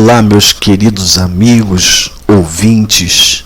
Olá, meus queridos amigos, ouvintes,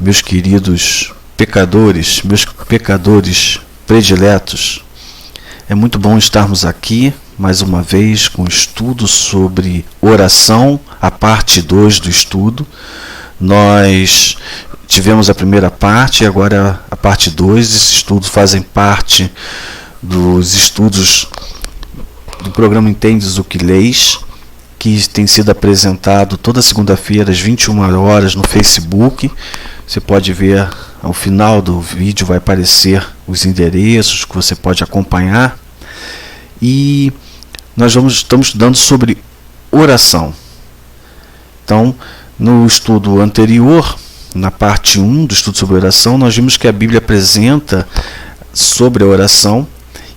meus queridos pecadores, meus pecadores prediletos. É muito bom estarmos aqui mais uma vez com o estudo sobre oração, a parte 2 do estudo. Nós tivemos a primeira parte e agora a parte 2. Esses estudos fazem parte dos estudos do programa Entendes o que Lês, que tem sido apresentado toda segunda-feira às 21 horas no Facebook. Você pode ver, ao final do vídeo vai aparecer os endereços que você pode acompanhar. E nós estamos estudando sobre oração. Então, no estudo anterior, na parte 1 do estudo sobre oração, nós vimos que a Bíblia apresenta sobre a oração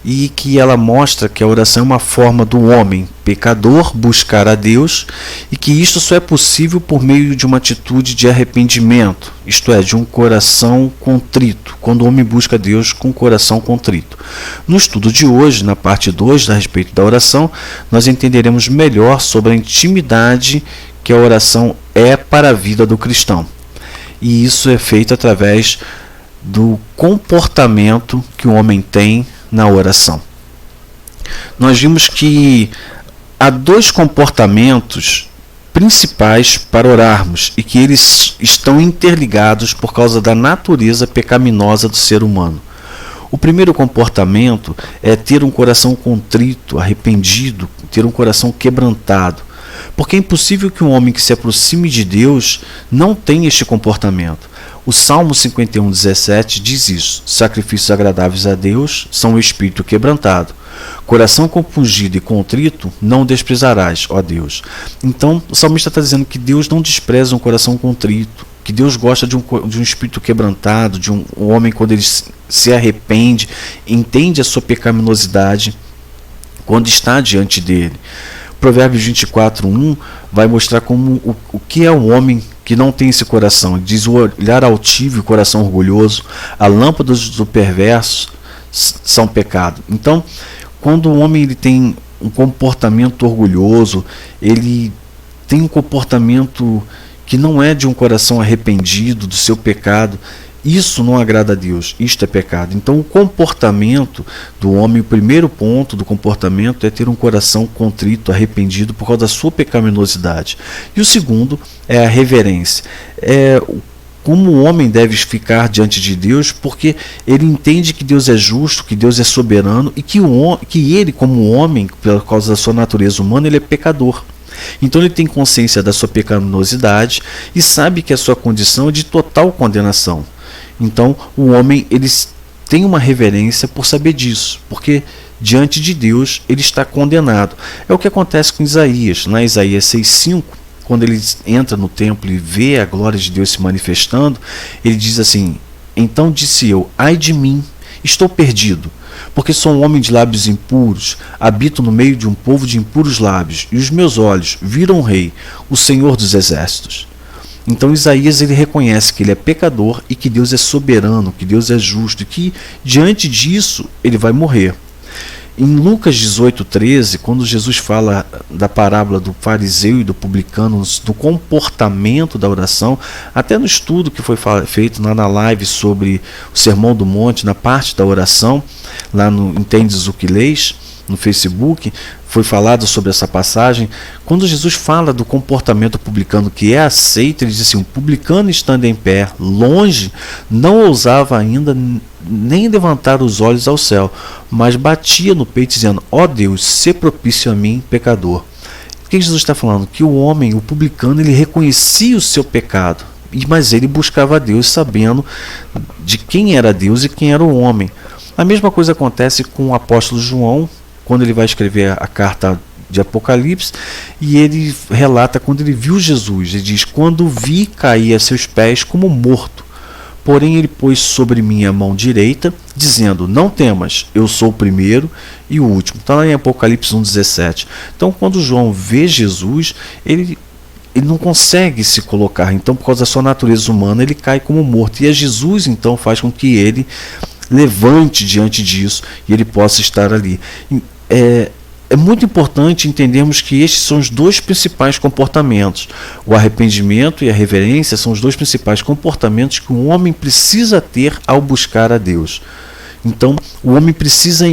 e que ela mostra que a oração é uma forma do homem pecador buscar a Deus e que isto só é possível por meio de uma atitude de arrependimento, isto é, de um coração contrito, quando o homem busca a Deus com o coração contrito. No estudo de hoje, na parte 2 a respeito da oração, nós entenderemos melhor sobre a intimidade que a oração é para a vida do cristão. E isso é feito através do comportamento que o homem tem na oração. Nós vimos que há dois comportamentos principais para orarmos e que eles estão interligados por causa da natureza pecaminosa do ser humano. O primeiro comportamento é ter um coração contrito, arrependido, ter um coração quebrantado. Porque é impossível que um homem que se aproxime de Deus não tenha este comportamento. O Salmo 51:17 diz isso: sacrifícios agradáveis a Deus são o espírito quebrantado. Coração compungido e contrito não desprezarás, ó Deus. Então, o salmista está dizendo que Deus não despreza um coração contrito, que Deus gosta de um espírito quebrantado, de um homem quando ele se arrepende, entende a sua pecaminosidade quando está diante dele. Provérbios 24:1 vai mostrar como o que é um homem que não tem esse coração. Ele diz: o olhar altivo e o coração orgulhoso, a lâmpada do perverso são pecado. Então, quando o homem ele tem um comportamento orgulhoso, ele tem um comportamento que não é de um coração arrependido do seu pecado, isso não agrada a Deus, isto é pecado. Então o comportamento do homem, o primeiro ponto do comportamento é ter um coração contrito, arrependido por causa da sua pecaminosidade. E o segundo é a reverência. Como o homem deve ficar diante de Deus, porque ele entende que Deus é justo, que Deus é soberano e que ele, como homem, por causa da sua natureza humana, ele é pecador. Então ele tem consciência da sua pecaminosidade e sabe que a sua condição é de total condenação. Então o homem ele tem uma reverência por saber disso, porque diante de Deus ele está condenado. É o que acontece com Isaías, na Isaías 6:5, quando ele entra no templo e vê a glória de Deus se manifestando, ele diz assim: então disse eu, ai de mim, estou perdido, porque sou um homem de lábios impuros, habito no meio de um povo de impuros lábios, e os meus olhos viram o Rei, o Senhor dos Exércitos. Então Isaías ele reconhece que ele é pecador e que Deus é soberano, que Deus é justo e que diante disso ele vai morrer. Em Lucas 18:13, quando Jesus fala da parábola do fariseu e do publicano, do comportamento da oração, até no estudo que foi feito lá na live sobre o Sermão do Monte, na parte da oração, lá no Entendes o que Lês, no Facebook, foi falado sobre essa passagem. Quando Jesus fala do comportamento publicano que é aceito, ele diz assim: um publicano estando em pé, longe, não ousava ainda nem levantar os olhos ao céu, mas batia no peito dizendo: ó Deus, sê propício a mim, pecador. O que Jesus está falando? Que o homem, o publicano, ele reconhecia o seu pecado, mas ele buscava a Deus sabendo de quem era Deus e quem era o homem. A mesma coisa acontece com o apóstolo João, quando ele vai escrever a carta de Apocalipse, e ele relata quando ele viu Jesus. Ele diz: quando vi, caí a seus pés como morto. Porém ele pôs sobre mim a mão direita, dizendo: não temas, eu sou o primeiro e o último. Está lá em Apocalipse 1:17. Então quando João vê Jesus, ele não consegue se colocar. Então, por causa da sua natureza humana, ele cai como morto. E a Jesus então faz com que ele levante diante disso e ele possa estar ali. é muito importante entendermos que estes são os dois principais comportamentos. O arrependimento e a reverência são os dois principais comportamentos que o homem precisa ter ao buscar a Deus. Então, o homem precisa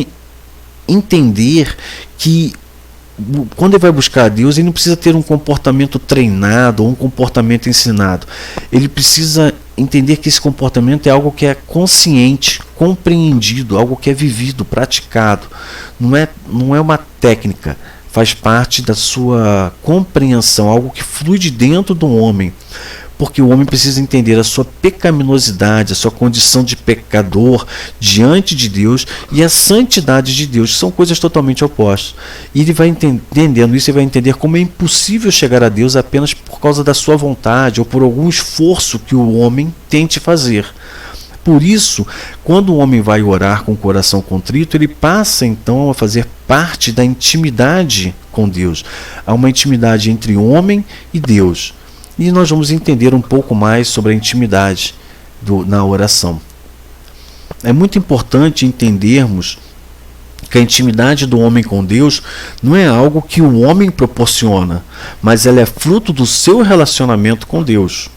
entender que quando ele vai buscar a Deus, ele não precisa ter um comportamento treinado ou um comportamento ensinado. Ele precisa entender que esse comportamento é algo que é consciente, compreendido, algo que é vivido, praticado. Não é uma técnica, faz parte da sua compreensão, algo que flui de dentro do homem. Porque o homem precisa entender a sua pecaminosidade, a sua condição de pecador diante de Deus e a santidade de Deus, que são coisas totalmente opostas. E ele vai entendendo isso, ele vai entender como é impossível chegar a Deus apenas por causa da sua vontade ou por algum esforço que o homem tente fazer. Por isso, quando o homem vai orar com o coração contrito, ele passa então a fazer parte da intimidade com Deus. Há uma intimidade entre homem e Deus. E nós vamos entender um pouco mais sobre a intimidade na oração. É muito importante entendermos que a intimidade do homem com Deus não é algo que o homem proporciona, mas ela é fruto do seu relacionamento com Deus.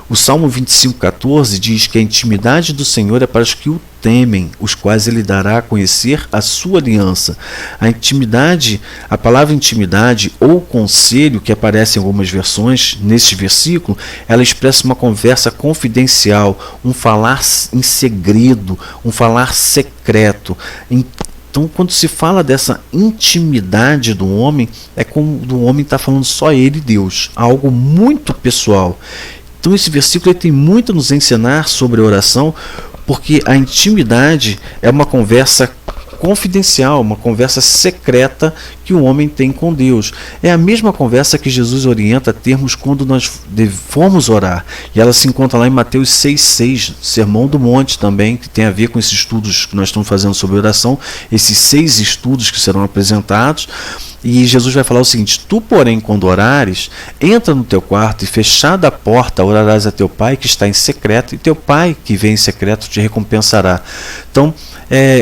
O Salmo 25,14 diz que a intimidade do Senhor é para os que o temem, os quais ele dará a conhecer a sua aliança. A intimidade, a palavra intimidade ou conselho, que aparece em algumas versões neste versículo, ela expressa uma conversa confidencial, um falar em segredo, um falar secreto. Então, quando se fala dessa intimidade do homem, é como o homem está falando só ele e Deus, algo muito pessoal. Então esse versículo ele tem muito a nos ensinar sobre a oração, porque a intimidade é uma conversa confidencial, uma conversa secreta que o homem tem com Deus. É a mesma conversa que Jesus orienta a termos quando nós formos orar. E ela se encontra lá em Mateus 6,6, Sermão do Monte também, que tem a ver com esses estudos que nós estamos fazendo sobre oração, esses 6 estudos que serão apresentados. E Jesus vai falar o seguinte: tu, porém, quando orares, entra no teu quarto e, fechada a porta, orarás a teu pai que está em secreto, e teu pai que vem em secreto te recompensará. Então,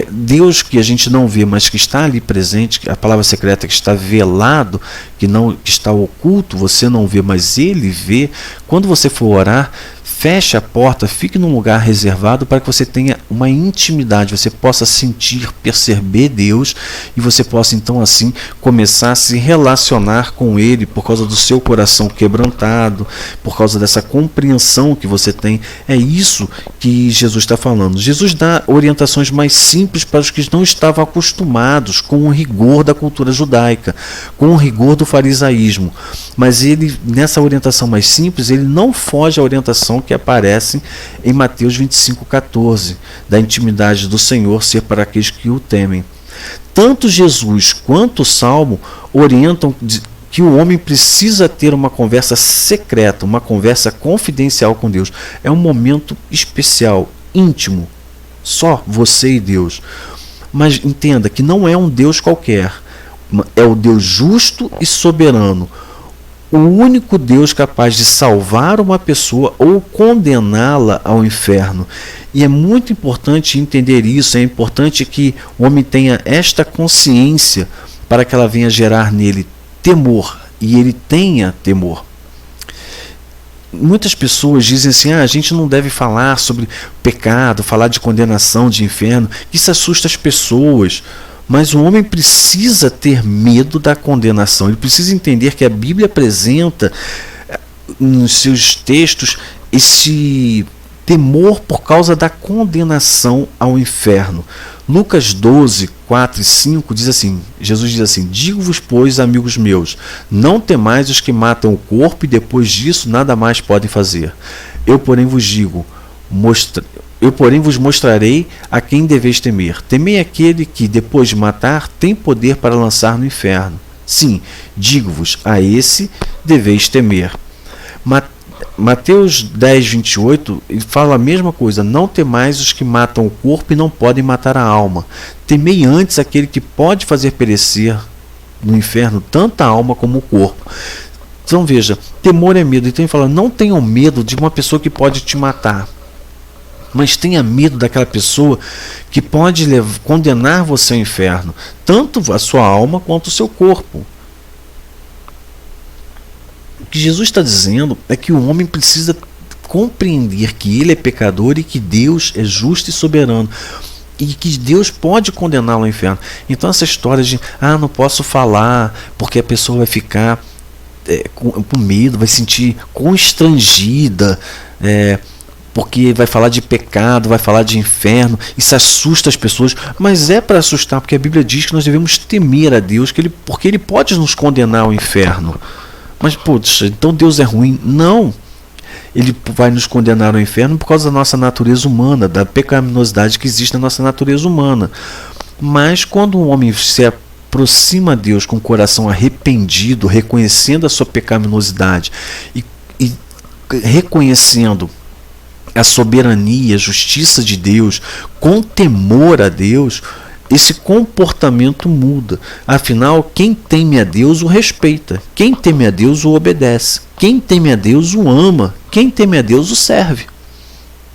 Deus que a gente não vê, mas que está ali presente, a palavra secreta que está velado, que está oculto, você não vê, mas ele vê. Quando você for orar, feche a porta, fique num lugar reservado para que você tenha uma intimidade, você possa sentir, perceber Deus e você possa então assim começar a se relacionar com Ele por causa do seu coração quebrantado, por causa dessa compreensão que você tem. É isso que Jesus está falando. Jesus dá orientações mais simples para os que não estavam acostumados com o rigor da cultura judaica, com o rigor do farisaísmo. Mas ele, nessa orientação mais simples, ele não foge à orientação que aparece em Mateus 25,14, da intimidade do Senhor ser para aqueles que o temem. Tanto Jesus quanto o Salmo orientam que o homem precisa ter uma conversa secreta, uma conversa confidencial com Deus. É um momento especial, íntimo, só você e Deus. Mas entenda que não é um Deus qualquer, é o Deus justo e soberano, o único Deus capaz de salvar uma pessoa ou condená-la ao inferno. E é muito importante entender isso, é importante que o homem tenha esta consciência para que ela venha gerar nele temor, e ele tenha temor. Muitas pessoas dizem assim: a gente não deve falar sobre pecado, falar de condenação, de inferno, isso assusta as pessoas. Mas o homem precisa ter medo da condenação, ele precisa entender que a Bíblia apresenta nos seus textos esse temor por causa da condenação ao inferno. Lucas 12, 4 e 5 diz assim, Jesus diz assim: digo-vos, pois, amigos meus, não temais os que matam o corpo e depois disso nada mais podem fazer. Eu, porém, vos mostrarei a quem deveis temer. Temei aquele que, depois de matar, tem poder para lançar no inferno. Sim, digo-vos, a esse deveis temer. Mateus 10, 28, ele fala a mesma coisa: não temais os que matam o corpo e não podem matar a alma. Temei antes aquele que pode fazer perecer no inferno tanto a alma como o corpo. Então veja, temor é medo. Então ele fala: não tenham medo de uma pessoa que pode te matar. Mas tenha medo daquela pessoa que pode condenar você ao inferno, tanto a sua alma quanto o seu corpo. O que Jesus está dizendo é que o homem precisa compreender que ele é pecador e que Deus é justo e soberano. E que Deus pode condená-lo ao inferno. Então essa história de não posso falar porque a pessoa vai ficar com medo, vai sentir constrangida, porque vai falar de pecado, vai falar de inferno, isso assusta as pessoas, mas é para assustar, porque a Bíblia diz que nós devemos temer a Deus, porque Ele pode nos condenar ao inferno. Mas, poxa, então Deus é ruim? Não! Ele vai nos condenar ao inferno por causa da nossa natureza humana, da pecaminosidade que existe na nossa natureza humana. Mas quando um homem se aproxima a Deus com o coração arrependido, reconhecendo a sua pecaminosidade e reconhecendo a soberania, a justiça de Deus, com temor a Deus, esse comportamento muda. Afinal, quem teme a Deus o respeita, quem teme a Deus o obedece, quem teme a Deus o ama, quem teme a Deus o serve.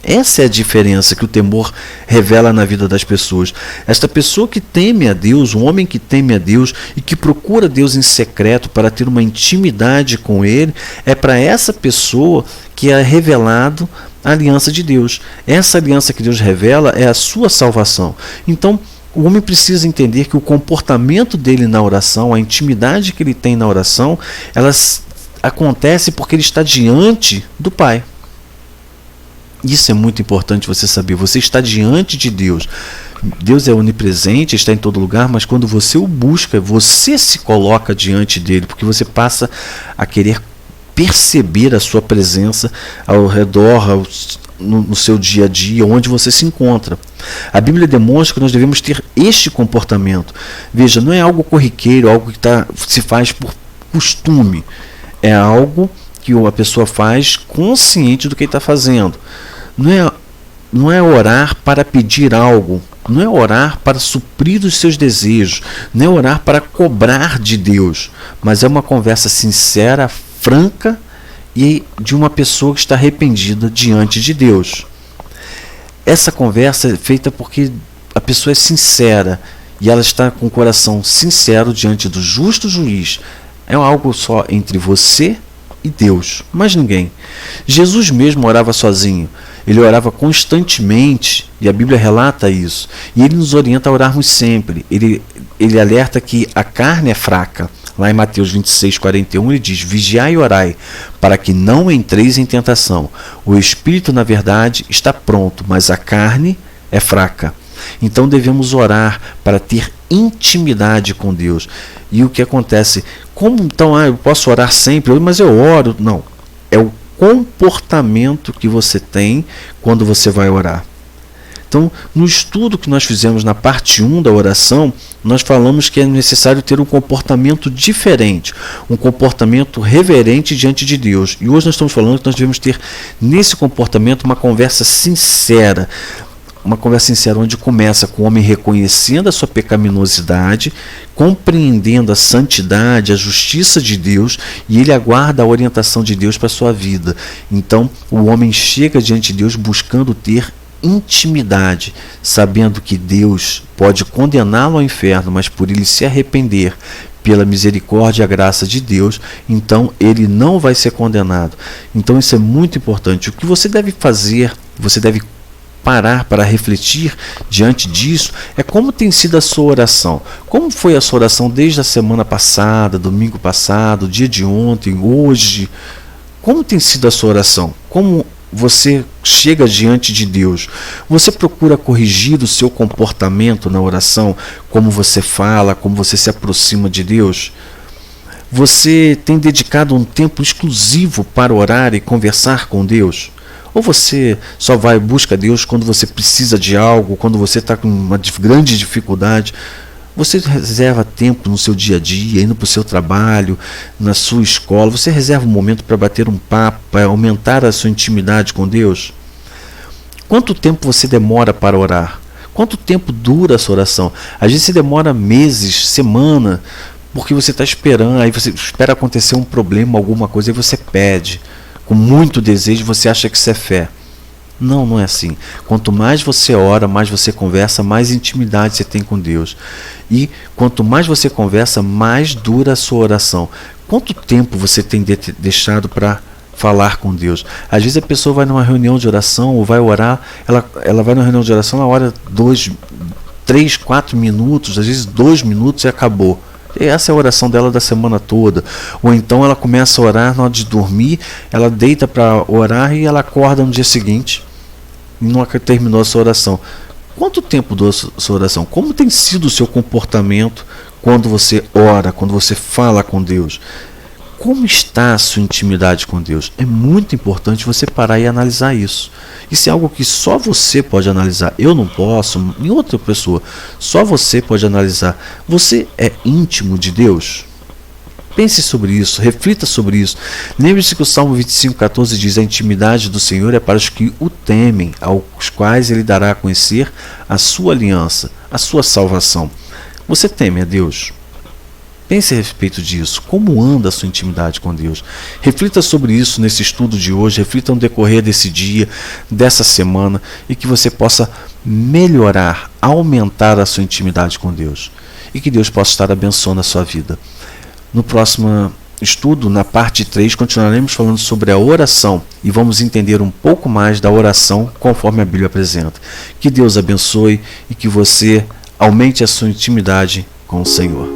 Essa é a diferença que o temor revela na vida das pessoas. Esta pessoa que teme a Deus, um homem que teme a Deus e que procura Deus em secreto para ter uma intimidade com Ele, é para essa pessoa que é revelado a aliança de Deus. Essa aliança que Deus revela é a sua salvação. Então, o homem precisa entender que o comportamento dele na oração, a intimidade que ele tem na oração, elas acontece porque ele está diante do Pai. Isso é muito importante você saber. Você está diante de Deus. Deus é onipresente, está em todo lugar, mas quando você o busca, você se coloca diante dele, porque você passa a querer perceber a sua presença ao redor, no seu dia a dia, onde você se encontra. A Bíblia demonstra que nós devemos ter este comportamento. Veja, não é algo corriqueiro, algo que se faz por costume. É algo que a pessoa faz consciente do que está fazendo. Não é orar para pedir algo, não é orar para suprir os seus desejos, não é orar para cobrar de Deus, mas é uma conversa sincera, franca e de uma pessoa que está arrependida diante de Deus. Essa conversa é feita porque a pessoa é sincera e ela está com o coração sincero diante do justo juiz. É algo só entre você e Deus, mais ninguém. Jesus mesmo orava sozinho. Ele orava constantemente, e a Bíblia relata isso. E ele nos orienta a orarmos sempre. Ele alerta que a carne é fraca. Lá em Mateus 26:41 ele diz: vigiai e orai, para que não entreis em tentação. O espírito, na verdade, está pronto, mas a carne é fraca. Então devemos orar para ter intimidade com Deus. E o que acontece? Como então eu posso orar sempre, mas eu oro? Não. É o comportamento que você tem quando você vai orar. Então, no estudo que nós fizemos na parte 1 da oração, nós falamos que é necessário ter um comportamento diferente, um comportamento reverente diante de Deus. E hoje nós estamos falando que nós devemos ter nesse comportamento uma conversa sincera, onde começa com o homem reconhecendo a sua pecaminosidade, compreendendo a santidade, a justiça de Deus, e ele aguarda a orientação de Deus para a sua vida. Então, o homem chega diante de Deus buscando ter intimidade, sabendo que Deus pode condená-lo ao inferno, mas por ele se arrepender pela misericórdia e a graça de Deus, então ele não vai ser condenado. Então isso é muito importante. O que você deve fazer, você deve parar para refletir diante disso, é como tem sido a sua oração. Como foi a sua oração desde a semana passada, domingo passado, dia de ontem, hoje? Como tem sido a sua oração? Como você chega diante de Deus? Você procura corrigir o seu comportamento na oração? Como você fala, como você se aproxima de Deus? Você tem dedicado um tempo exclusivo para orar e conversar com Deus? Ou você só vai e busca Deus quando você precisa de algo, quando você está com uma grande dificuldade? Você reserva tempo no seu dia a dia, indo para o seu trabalho, na sua escola? Você reserva um momento para bater um papo, para aumentar a sua intimidade com Deus? Quanto tempo você demora para orar? Quanto tempo dura a sua oração? Às vezes você demora meses, semana, porque você está esperando, aí você espera acontecer um problema, alguma coisa, aí você pede. Com muito desejo, você acha que isso é fé. Não, não é assim. Quanto mais você ora, mais você conversa, mais intimidade você tem com Deus. E quanto mais você conversa, mais dura a sua oração. Quanto tempo você tem deixado para falar com Deus? Às vezes a pessoa vai numa reunião de oração ou vai orar, ela vai numa reunião de oração, ela ora 2, 3, 4 minutos, às vezes 2 minutos e acabou. Essa é a oração dela da semana toda. Ou então ela começa a orar na hora de dormir, ela deita para orar e ela acorda no dia seguinte e não terminou a sua oração. Quanto tempo durou a sua oração? Como tem sido o seu comportamento quando você ora, quando você fala com Deus? Como está a sua intimidade com Deus? É muito importante você parar e analisar isso. Isso é algo que só você pode analisar. Eu não posso, nem outra pessoa. Só você pode analisar. Você é íntimo de Deus? Pense sobre isso, reflita sobre isso. Lembre-se que o Salmo 25,14 diz: a intimidade do Senhor é para os que o temem, aos quais Ele dará a conhecer a sua aliança, a sua salvação. Você teme a Deus? Pense a respeito disso. Como anda a sua intimidade com Deus? Reflita sobre isso nesse estudo de hoje, reflita no decorrer desse dia, dessa semana, e que você possa melhorar, aumentar a sua intimidade com Deus. E que Deus possa estar abençoando a sua vida. No próximo estudo, na parte 3, continuaremos falando sobre a oração e vamos entender um pouco mais da oração conforme a Bíblia apresenta. Que Deus abençoe e que você aumente a sua intimidade com o Senhor.